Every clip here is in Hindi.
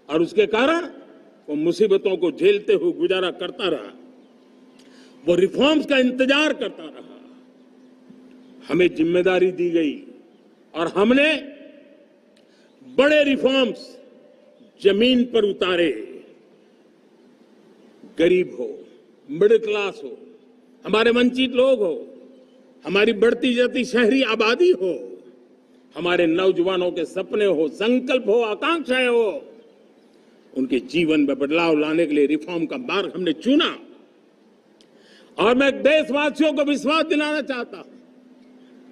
और उसके कारण वो मुसीबतों को झेलते हुए गुजारा करता रहा, वो रिफॉर्म्स का इंतजार करता रहा। हमें जिम्मेदारी दी गई और हमने बड़े रिफॉर्म्स जमीन पर उतारे। गरीब हो, मिडिल क्लास हो, हमारे वंचित लोग हो, हमारी बढ़ती जाती शहरी आबादी हो, हमारे नौजवानों के सपने हो, संकल्प हो, आकांक्षाएं हो, उनके जीवन में बदलाव लाने के लिए रिफॉर्म का मार्ग हमने चुना। और मैं देशवासियों को विश्वास दिलाना चाहता हूं,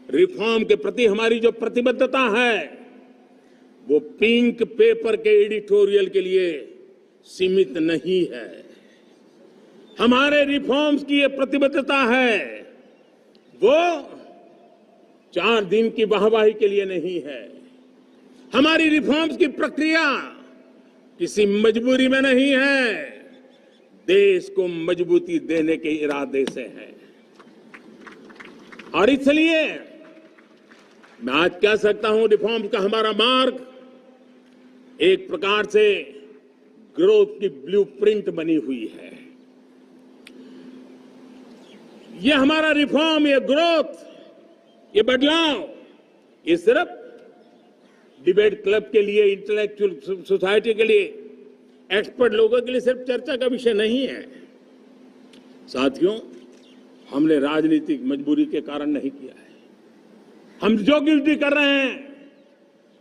रिफॉर्म के प्रति हमारी जो प्रतिबद्धता है वो पिंक पेपर के एडिटोरियल के लिए सीमित नहीं है। हमारे रिफॉर्म्स की ये प्रतिबद्धता है, वो 4 दिन की वाहवाही के लिए नहीं है। हमारी रिफॉर्म्स की प्रक्रिया किसी मजबूरी में नहीं है, देश को मजबूती देने के इरादे से है। और इसलिए मैं आज कह सकता हूं, रिफॉर्म का हमारा मार्ग एक प्रकार से ग्रोथ की ब्लूप्रिंट बनी हुई है। ये हमारा रिफॉर्म, ये ग्रोथ, ये बदलाव, ये सिर्फ डिबेट क्लब के लिए, इंटेलेक्चुअल सोसाइटी के लिए, एक्सपर्ट लोगों के लिए सिर्फ चर्चा का विषय नहीं है। साथियों, हमने राजनीतिक मजबूरी के कारण नहीं किया है। हम जो कुछ भी कर रहे हैं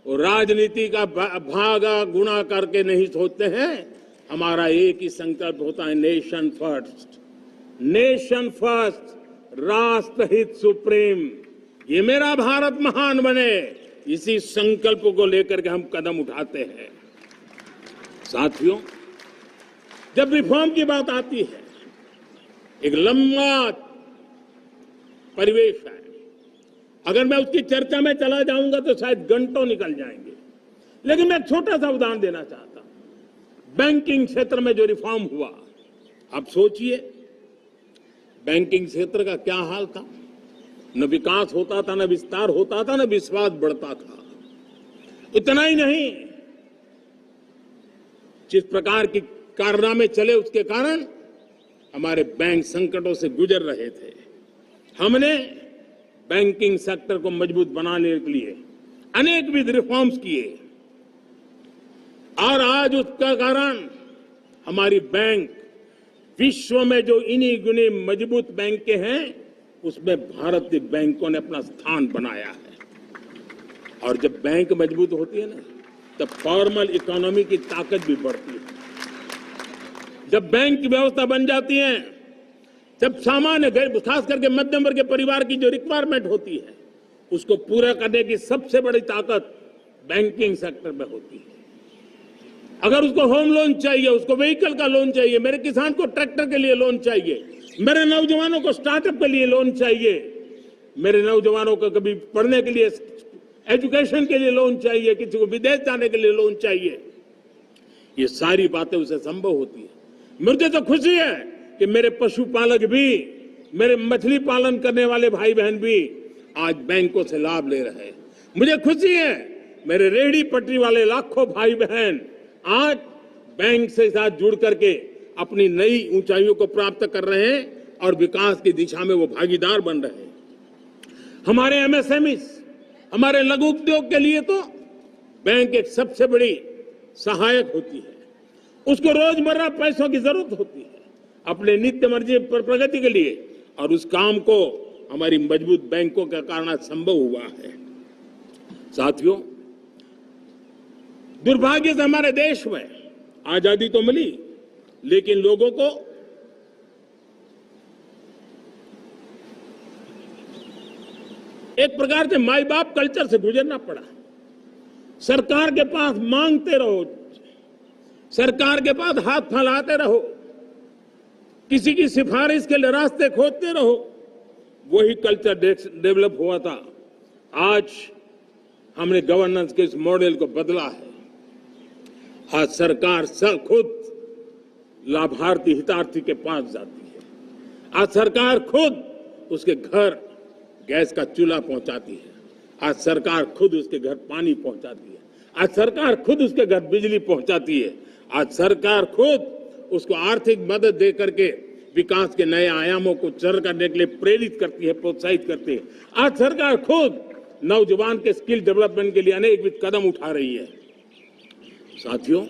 वो राजनीति का भागा गुणा करके नहीं सोचते हैं। हमारा एक ही संकल्प होता है, नेशन फर्स्ट, नेशन फर्स्ट, राष्ट्र हित सुप्रीम। ये मेरा भारत महान बने, इसी संकल्प को लेकर के हम कदम उठाते हैं। साथियों, जब रिफॉर्म की बात आती है, एक लंबा परिवेश है। अगर मैं उसकी चर्चा में चला जाऊंगा तो शायद घंटों निकल जाएंगे, लेकिन मैं छोटा सा उदाहरण देना चाहता हूं। बैंकिंग क्षेत्र में जो रिफॉर्म हुआ, आप सोचिए बैंकिंग क्षेत्र का क्या हाल था। न विकास होता था, न विस्तार होता था, न विश्वास बढ़ता था। इतना ही नहीं, जिस प्रकार की कारनामे चले उसके कारण हमारे बैंक संकटों से गुजर रहे थे। हमने बैंकिंग सेक्टर को मजबूत बनाने के लिए अनेकविध रिफॉर्म्स किए और आज उसका कारण हमारी बैंक विश्व में जो इन्हीं गुने मजबूत बैंक हैं उसमें भारतीय बैंकों ने अपना स्थान बनाया है। और जब बैंक मजबूत होती है ना, तब फॉर्मल इकोनॉमी की ताकत भी बढ़ती है। जब बैंक की व्यवस्था बन जाती है, जब सामान्य खास करके मध्यम वर्ग के परिवार की जो रिक्वायरमेंट होती है उसको पूरा करने की सबसे बड़ी ताकत बैंकिंग सेक्टर में होती है। अगर उसको होम लोन चाहिए, उसको व्हीकल का लोन चाहिए, मेरे किसान को ट्रैक्टर के लिए लोन चाहिए, मेरे नौजवानों को स्टार्टअप के लिए लोन चाहिए, मेरे नौजवानों को कभी पढ़ने के लिए, एजुकेशन के लिए लोन चाहिए, किसी को विदेश जाने के लिए लोन चाहिए, ये सारी बातें उसे संभव होती है। मुझे तो खुशी है कि मेरे पशुपालक भी, मेरे मछली पालन करने वाले भाई बहन भी आज बैंकों से लाभ ले रहे हैं। मुझे खुशी है मेरे रेहड़ी पटरी वाले लाखों भाई बहन आज बैंक से साथ जुड़ करके अपनी नई ऊंचाइयों को प्राप्त कर रहे हैं और विकास की दिशा में वो भागीदार बन रहे हैं। हमारे एमएसएमई, हमारे लघु उद्योग के लिए तो बैंक एक सबसे बड़ी सहायक होती है। उसको रोजमर्रा पैसों की जरूरत होती है अपने नित्य मर्जी पर प्रगति के लिए, और उस काम को हमारी मजबूत बैंकों के कारण संभव हुआ है। साथियों, दुर्भाग्य से हमारे देश में आजादी तो मिली, लेकिन लोगों को एक प्रकार से माई बाप कल्चर से गुजरना पड़ा। सरकार के पास मांगते रहो, सरकार के पास हाथ फैलाते रहो, किसी की सिफारिश के लिए रास्ते खोजते रहो, वही कल्चर डेवलप हुआ था। आज हमने गवर्नेंस के इस मॉडल को बदला है। आज सरकार खुद लाभार्थी हितार्थी के पास जाती है। आज सरकार खुद उसके घर गैस का चूल्हा पहुंचाती है। आज सरकार खुद उसके घर पानी पहुंचाती है। आज सरकार खुद उसके घर बिजली पहुंचाती है। आज सरकार खुद उसको आर्थिक मदद दे करके विकास के नए आयामों को सर करने के लिए प्रेरित करती है, प्रोत्साहित करती है। आज सरकार खुद नौजवान के स्किल डेवलपमेंट के लिए अनेकविध कदम उठा रही है। साथियों,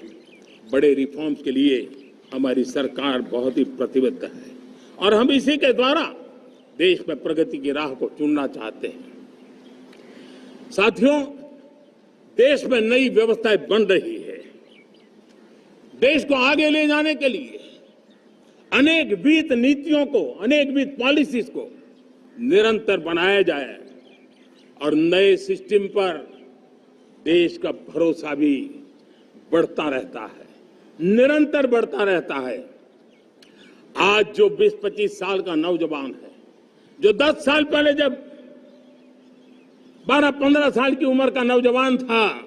बड़े रिफॉर्म्स के लिए हमारी सरकार बहुत ही प्रतिबद्ध है और हम इसी के द्वारा देश में प्रगति की राह को चुनना चाहते हैं। साथियों, देश में नई व्यवस्थाएं बन रही है। देश को आगे ले जाने के लिए अनेक वित्त नीतियों को, अनेक वित्त पॉलिसीज को निरंतर बनाया जाए और नए सिस्टम पर देश का भरोसा भी बढ़ता रहता है, निरंतर बढ़ता रहता है। आज जो 20-25 साल का नौजवान है, जो 10 साल पहले जब 12-15 साल की उम्र का नौजवान था,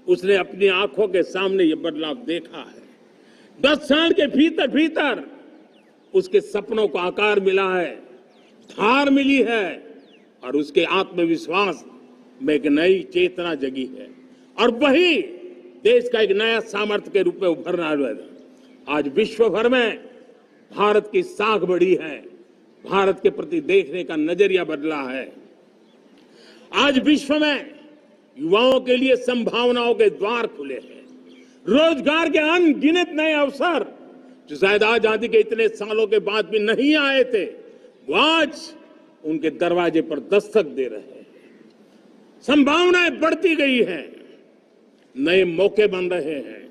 उसने अपनी आंखों के सामने ये बदलाव देखा है। 10 साल के भीतर भीतर उसके सपनों को आकार मिला है, धार मिली है और उसके आत्मविश्वास में एक नई चेतना जगी है और वही देश का एक नया सामर्थ्य के रूप में उभरना है। आज विश्व भर में भारत की साख बढ़ी है, भारत के प्रति देखने का नजरिया बदला है। आज विश्व में युवाओं के लिए संभावनाओं के द्वार खुले हैं। रोजगार के अनगिनत नए अवसर जो शायद आजादी के इतने सालों के बाद भी नहीं आए थे, वो आज उनके दरवाजे पर दस्तक दे रहे हैं। संभावनाएं बढ़ती गई हैं, नए मौके बन रहे हैं।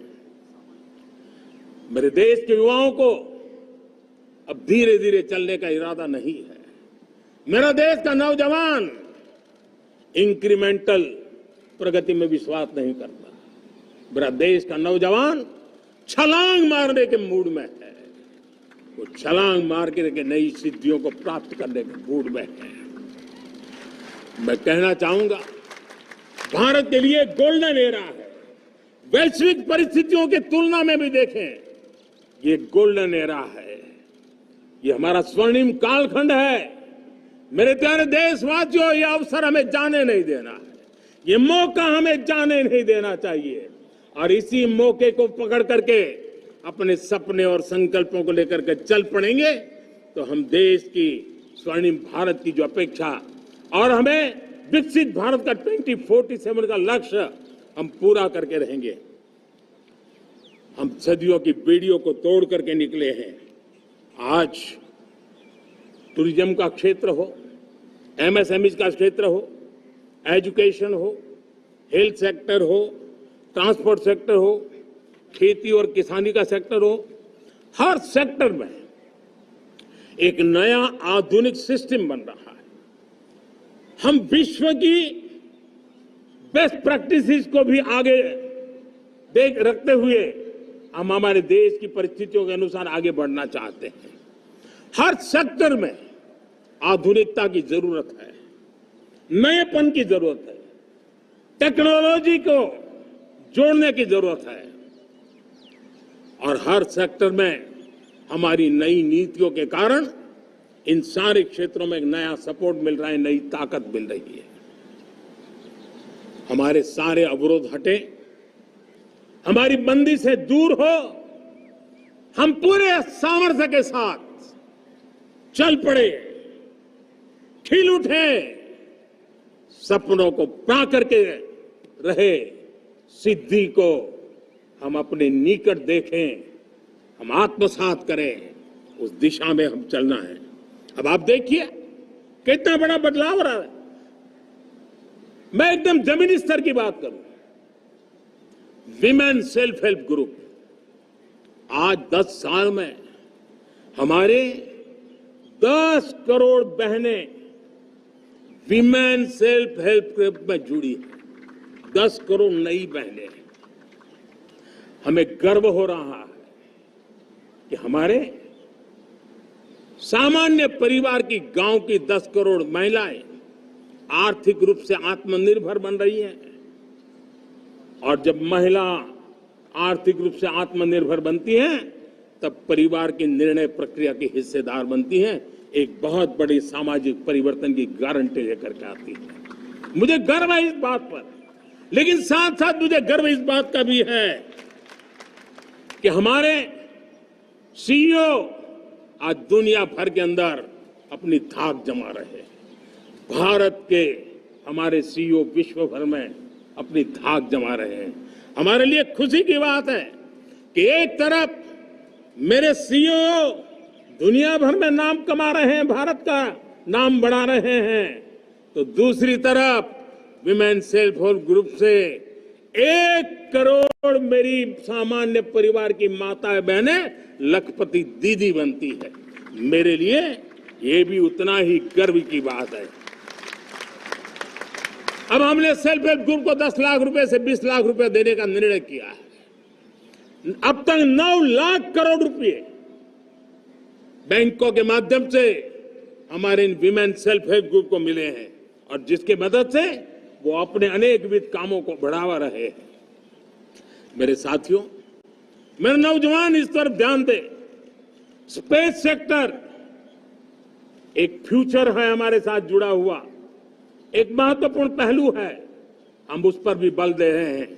मेरे देश के युवाओं को अब धीरे धीरे चलने का इरादा नहीं है। मेरा देश का नौजवान इंक्रीमेंटल प्रगति में विश्वास नहीं करता। मेरा देश का नौजवान छलांग मारने के मूड में है। वो छलांग मार के नई सिद्धियों को प्राप्त करने के मूड में है। मैं कहना चाहूंगा, भारत के लिए गोल्डन एरा है। वैश्विक परिस्थितियों की तुलना में भी देखें, ये गोल्डन एरा है। ये हमारा स्वर्णिम कालखंड है। मेरे प्यारे देशवासियों, ये अवसर हमें जाने नहीं देना है। ये मौका हमें जाने नहीं देना चाहिए और इसी मौके को पकड़ करके अपने सपने और संकल्पों को लेकर के चल पड़ेंगे तो हम देश की स्वर्णिम भारत की जो अपेक्षा और हमें विकसित भारत का 2047 का लक्ष्य हम पूरा करके रहेंगे। हम सदियों की बेड़ियों को तोड़ करके निकले हैं। आज टूरिज्म का क्षेत्र हो, एमएसएमई का क्षेत्र हो, एजुकेशन हो, हेल्थ सेक्टर हो, ट्रांसपोर्ट सेक्टर हो, खेती और किसानी का सेक्टर हो, हर सेक्टर में एक नया आधुनिक सिस्टम बन रहा है। हम विश्व की बेस्ट प्रैक्टिसेस को भी आगे देख रखते हुए हम हमारे देश की परिस्थितियों के अनुसार आगे बढ़ना चाहते हैं। हर सेक्टर में आधुनिकता की जरूरत है, नएपन की जरूरत है, टेक्नोलॉजी को जोड़ने की जरूरत है और हर सेक्टर में हमारी नई नीतियों के कारण इन सारे क्षेत्रों में एक नया सपोर्ट मिल रहा है, नई ताकत मिल रही है। हमारे सारे अवरोध हटे, हमारी बंदी से दूर हो, हम पूरे सामर्थ्य के साथ चल पड़े, खिल उठे, सपनों को पा करके रहे, सिद्धि को हम अपने निकट देखें, हम आत्मसात करें, उस दिशा में हम चलना है। अब आप देखिए कितना बड़ा बदलाव रहा है। मैं एकदम जमीनी स्तर की बात करूं, विमेन सेल्फ हेल्प ग्रुप आज 10 साल में हमारे 10 करोड़ बहनें विमेन सेल्फ हेल्प ग्रुप में जुड़ी है। 10 करोड़ नई बहनें। हमें गर्व हो रहा है कि हमारे सामान्य परिवार की, गांव की 10 करोड़ महिलाएं आर्थिक रूप से आत्मनिर्भर बन रही हैं। और जब महिला आर्थिक रूप से आत्मनिर्भर बनती हैं, तब परिवार की निर्णय प्रक्रिया की हिस्सेदार बनती हैं, एक बहुत बड़ी सामाजिक परिवर्तन की गारंटी लेकर के आती है। मुझे गर्व है इस बात पर, लेकिन साथ साथ मुझे गर्व इस बात का भी है कि हमारे सीईओ आज दुनिया भर के अंदर अपनी धाक जमा रहे हैं। भारत के हमारे सीईओ विश्व भर में अपनी धाक जमा रहे हैं। हमारे लिए खुशी की बात है कि एक तरफ मेरे सीईओ दुनिया भर में नाम कमा रहे हैं, भारत का नाम बढ़ा रहे हैं, तो दूसरी तरफ विमेन सेल्फ हेल्प ग्रुप से 1 करोड़ मेरी सामान्य परिवार की माताएं बहनें लखपति दीदी बनती है। मेरे लिए ये भी उतना ही गर्व की बात है। अब हमने सेल्फ हेल्प ग्रुप को 10 लाख रुपए से 20 लाख रुपए देने का निर्णय किया है। अब तक 9 लाख करोड़ रुपए बैंकों के माध्यम से हमारे इन विमेन सेल्फ हेल्प ग्रुप को मिले हैं और जिसके मदद से वो अपने अनेकविध कामों को बढ़ावा रहे हैं। मेरे साथियों, मेरे नौजवान इस तरफ ध्यान दें। स्पेस सेक्टर एक फ्यूचर है हमारे साथ जुड़ा हुआ, एक महत्वपूर्ण पहलू है। हम उस पर भी बल दे रहे हैं।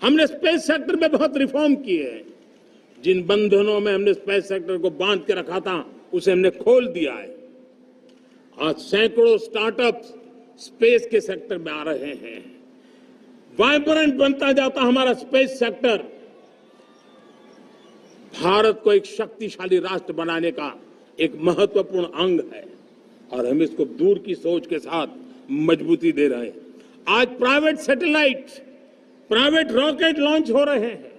हमने स्पेस सेक्टर में बहुत रिफॉर्म किए हैं। जिन बंधनों में हमने स्पेस सेक्टर को बांध के रखा था उसे हमने खोल दिया है। आज सैकड़ों स्टार्टअप्स स्पेस के सेक्टर में आ रहे हैं। वाइब्रेंट बनता जाता हमारा स्पेस सेक्टर भारत को एक शक्तिशाली राष्ट्र बनाने का एक महत्वपूर्ण अंग है और हम इसको दूर की सोच के साथ मजबूती दे रहे हैं। आज private satellite, private rocket launch हो रहे हैं।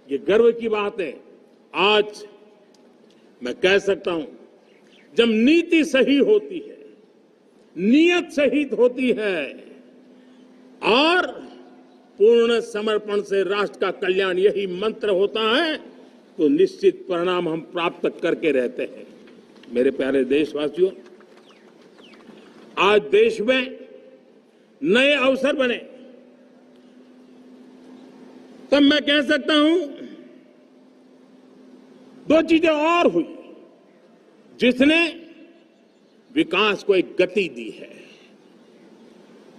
ये गर्व की बात है। आज मैं कह सकता हूं, जब नीति सही होती है, नियत सही होती है और पूर्ण समर्पण से राष्ट्र का कल्याण यही मंत्र होता है, तो निश्चित परिणाम हम प्राप्त करके रहते हैं। मेरे प्यारे देशवासियों, आज देश में नए अवसर बने, तब मैं कह सकता हूं 2 चीजें और हुई जिसने विकास को एक गति दी है,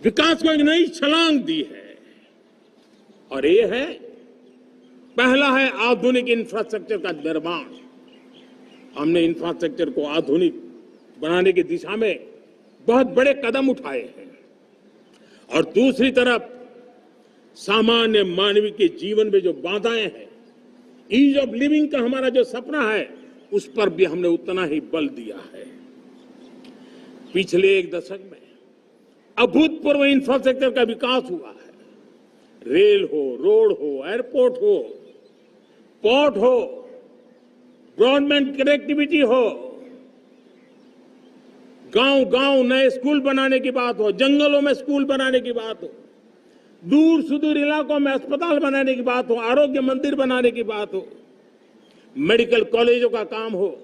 विकास को एक नई छलांग दी है। और ये है, पहला है आधुनिक इंफ्रास्ट्रक्चर का निर्माण। हमने इंफ्रास्ट्रक्चर को आधुनिक बनाने की दिशा में बहुत बड़े कदम उठाए हैं और दूसरी तरफ सामान्य मानव के जीवन में जो बाधाएं हैं, ईज ऑफ लिविंग का हमारा जो सपना है, उस पर भी हमने उतना ही बल दिया है। पिछले 1 दशक में अभूतपूर्व इंफ्रास्ट्रक्चर का विकास हुआ है। रेल हो, रोड हो, एयरपोर्ट हो, पोर्ट हो, ब्रॉडबैंड कनेक्टिविटी हो, गांव गांव नए स्कूल बनाने की बात हो, जंगलों में स्कूल बनाने की बात हो, दूर सुदूर इलाकों में अस्पताल बनाने की बात हो, आरोग्य मंदिर बनाने की बात हो, मेडिकल कॉलेजों का काम हो,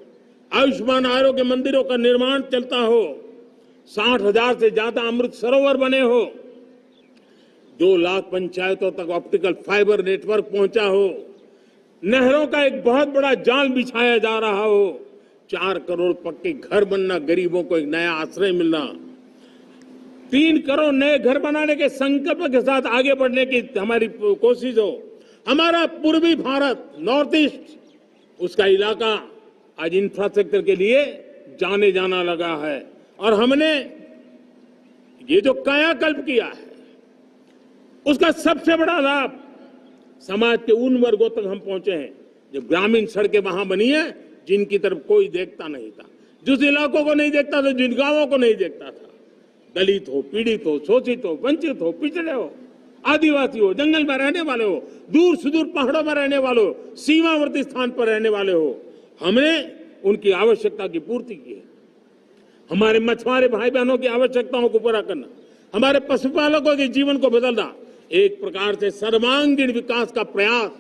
आयुष्मान आरोग्य मंदिरों का निर्माण चलता हो, 60,000 से ज्यादा अमृत सरोवर बने हो, 2 लाख पंचायतों तक ऑप्टिकल फाइबर नेटवर्क पहुंचा हो, नहरों का एक बहुत बड़ा जाल बिछाया जा रहा हो, 4 करोड़ पक्के घर बनना, गरीबों को एक नया आश्रय मिलना, 3 करोड़ नए घर बनाने के संकल्प के साथ आगे बढ़ने की हमारी कोशिश हो। हमारा पूर्वी भारत, नॉर्थ ईस्ट, उसका इलाका आज इंफ्रास्ट्रक्चर के लिए जाने जाना लगा है और हमने ये जो कायाकल्प किया है, उसका सबसे बड़ा लाभ समाज के उन वर्गों तक हम पहुंचे हैं जो ग्रामीण सड़कें वहां बनी है जिनकी तरफ कोई देखता नहीं था, जिस इलाकों को नहीं देखता था, जिन गांवों को नहीं देखता था। दलित हो, पीड़ित हो, शोषित हो, वंचित हो, पिछड़े हो, आदिवासी हो, जंगल में रहने वाले हो, दूर सुदूर पहाड़ों में रहने वाले हो, सीमावर्ती स्थान पर रहने वाले हो, हमने उनकी आवश्यकता की पूर्ति की है। हमारे मछुआरे भाई बहनों की आवश्यकताओं को पूरा करना, हमारे पशुपालकों के जीवन को बदलना, एक प्रकार से सर्वांगीण विकास का प्रयास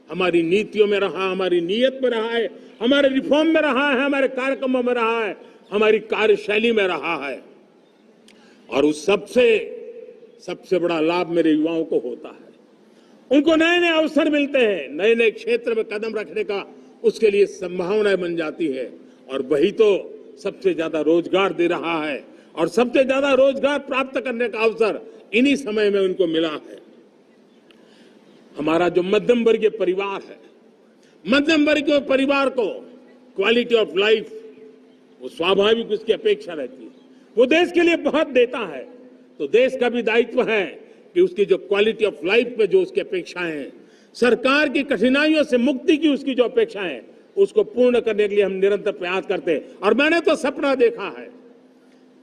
हमारी नीतियों में रहा, हमारी नीयत में रहा है, हमारे रिफॉर्म में रहा है, हमारे कार्यक्रमों में रहा है, हमारी कार्यशैली में रहा है। और उस सबसे बड़ा लाभ मेरे युवाओं को होता है। उनको नए नए अवसर मिलते हैं, नए नए क्षेत्र में कदम रखने का उसके लिए संभावनाएं बन जाती है और वही तो सबसे ज्यादा रोजगार दे रहा है और सबसे ज्यादा रोजगार प्राप्त करने का अवसर इन्हीं समय में उनको मिला है। हमारा जो मध्यम वर्गीय परिवार है, मध्यम वर्ग के परिवार को क्वालिटी ऑफ लाइफ, वो स्वाभाविक उसकी अपेक्षा रहती है। वो देश के लिए बहुत देता है, तो देश का भी दायित्व है कि उसकी जो क्वालिटी ऑफ लाइफ पे जो उसकी अपेक्षाएं हैं, सरकार की कठिनाइयों से मुक्ति की उसकी जो अपेक्षाएं हैं, उसको पूर्ण करने के लिए हम निरंतर प्रयास करते हैं। और मैंने तो सपना देखा है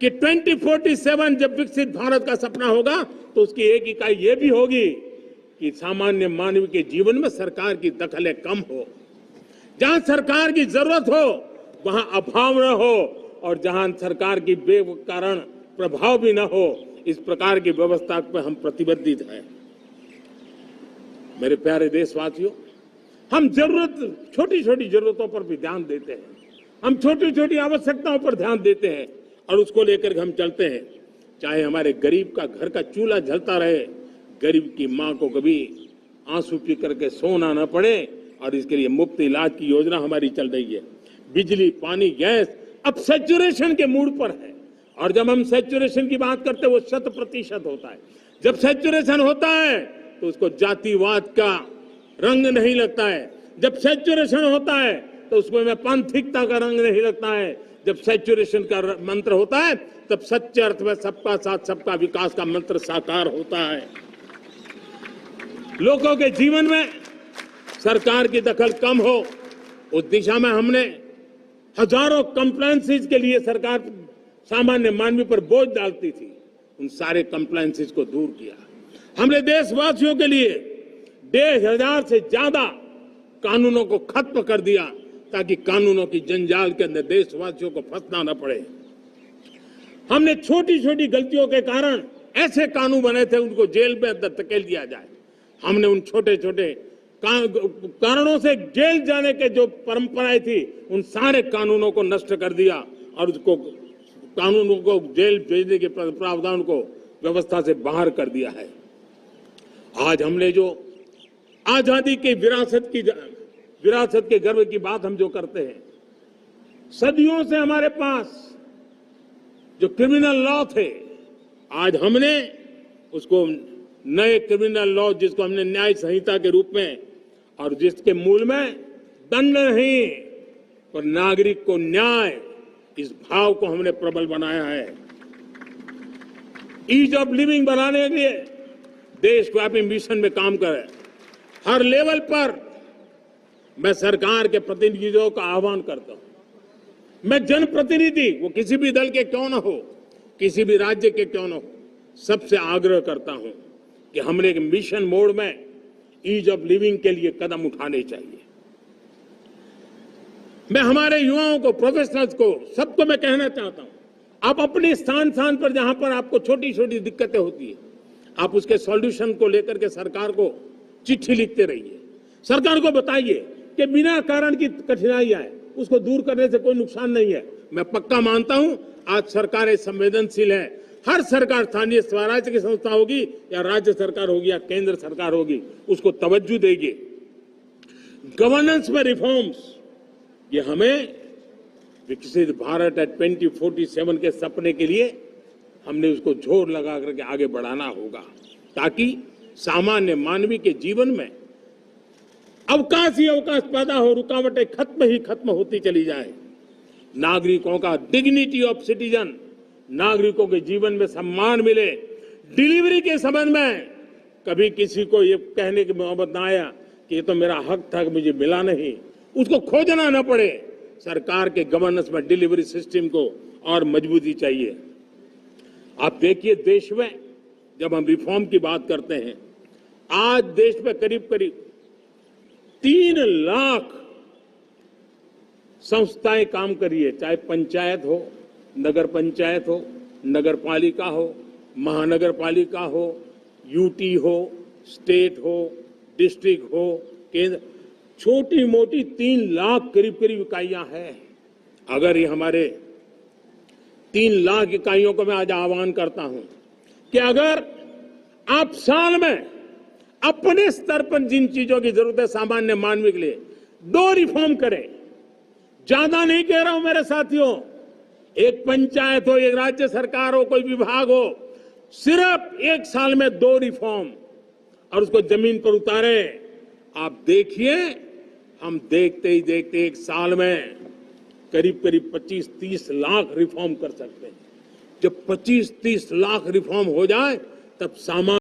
कि 2047 जब विकसित भारत का सपना होगा तो उसकी एक इकाई ये भी होगी कि सामान्य मानव के जीवन में सरकार की दखलें कम हो, जहां सरकार की जरूरत हो वहां अभाव न हो, और जहां सरकार की बेकारण प्रभाव भी न हो, इस प्रकार की व्यवस्था पर हम प्रतिबद्ध हैं। मेरे प्यारे देशवासियों, हम छोटी छोटी जरूरतों पर भी ध्यान देते हैं, हम छोटी छोटी आवश्यकताओं पर ध्यान देते हैं और उसको लेकर हम चलते हैं। चाहे हमारे गरीब का घर का चूल्हा जलता रहे, गरीब की मां को कभी आंसू पी करके सोना न पड़े, और इसके लिए मुफ्त इलाज की योजना हमारी चल रही है। बिजली, पानी, गैस अब सैचुरेशन के मूड पर है, और जब हम सैचुरेशन की बात करते हैं वो 100% होता है। जब सैचुरेशन होता है तो उसको जातिवाद का रंग नहीं लगता है। जब सैचुरेशन होता है तो उसमें पांथिकता का रंग नहीं लगता है। जब सैचुरेशन का मंत्र होता है तब सच्चे अर्थ में सबका साथ सबका विकास का मंत्र साकार होता है। लोगों के जीवन में सरकार की दखल कम हो, उस दिशा में हमने हजारों कंप्लायंसेस के लिए सरकार सामान्य मानवी पर बोझ डालती थी, उन सारे कंप्लायंसेस को दूर किया। हमने देशवासियों के लिए 1,500 से ज्यादा कानूनों को खत्म कर दिया ताकि कानूनों की जंजाल के अंदर देशवासियों को फंसना न पड़े। हमने छोटी छोटी गलतियों के कारण ऐसे कानून बने थे उनको जेल में अंदर धकेल दिया जाए। हमने उन छोटे छोटे कारणों से जेल जाने के जो परंपराएं थी उन सारे कानूनों को नष्ट कर दिया और उसको कानूनों को जेल भेजने के प्रावधान को व्यवस्था से बाहर कर दिया है। आज हमने जो आजादी की विरासत के गर्व की बात हम जो करते हैं, सदियों से हमारे पास जो क्रिमिनल लॉ थे, आज हमने उसको नए क्रिमिनल लॉ जिसको हमने न्याय संहिता के रूप में, और जिसके मूल में दंड नहीं पर नागरिक को न्याय, इस भाव को हमने प्रबल बनाया है। ईज ऑफ लिविंग बनाने के लिए देशव्यापी मिशन में काम करें। हर लेवल पर मैं सरकार के प्रतिनिधियों का आह्वान करता हूं। मैं जनप्रतिनिधि, वो किसी भी दल के क्यों न हो, किसी भी राज्य के क्यों न हो, सबसे आग्रह करता हूं कि हमने एक मिशन मोड में ईज ऑफ लिविंग के लिए कदम उठाने चाहिए। मैं हमारे युवाओं को, प्रोफेशनल्स को, सबको मैं कहना चाहता हूं, आप अपने स्थान पर जहां पर आपको छोटी छोटी दिक्कतें होती है, आप उसके सॉल्यूशन को लेकर के सरकार को चिट्ठी लिखते रहिए। सरकार को बताइए कि बिना कारण की कठिनाई आए उसको दूर करने से कोई नुकसान नहीं है। मैं पक्का मानता हूं आज सरकारें संवेदनशील है। हर सरकार, स्थानीय स्वराज्य की संस्था होगी या राज्य सरकार होगी या केंद्र सरकार होगी, उसको तवज्जो देगी। गवर्नेंस में रिफॉर्म्स, ये हमें विकसित भारत 2047 के सपने के लिए हमने उसको जोर लगा करके आगे बढ़ाना होगा, ताकि सामान्य मानवी के जीवन में अवकाश ही अवकाश पैदा हो, रुकावटें खत्म होती चली जाए। नागरिकों का डिग्निटी ऑफ सिटीजन, नागरिकों के जीवन में सम्मान मिले। डिलीवरी के संबंध में कभी किसी को ये कहने की मोहब्बत ना आया कि ये तो मेरा हक था कि मुझे मिला नहीं, उसको खोजना न पड़े। सरकार के गवर्नेंस में डिलीवरी सिस्टम को और मजबूती चाहिए। आप देखिए, देश में जब हम रिफॉर्म की बात करते हैं, आज देश में करीब 3 लाख संस्थाएं काम कर रही है, चाहे पंचायत हो, नगर पंचायत हो, नगर पालिका हो, महानगर पालिका हो, यूटी हो, स्टेट हो, डिस्ट्रिक्ट हो, केंद्र, छोटी मोटी 3 लाख करीब इकाइयां हैं। अगर ये हमारे 3 लाख इकाइयों को मैं आज आह्वान करता हूं कि अगर आप साल में अपने स्तर पर जिन चीजों की जरूरत है सामान्य मानवी के लिए 2 रिफॉर्म करें। ज्यादा नहीं कह रहा हूं मेरे साथियों, एक पंचायत हो, एक राज्य सरकार हो, कोई विभाग हो, सिर्फ 1 साल में 2 रिफॉर्म और उसको जमीन पर उतारें। आप देखिए हम देखते ही देखते एक साल में करीब करीब 25-30 लाख रिफॉर्म कर सकते हैं। जब 25-30 लाख रिफॉर्म हो जाए तब सामान्य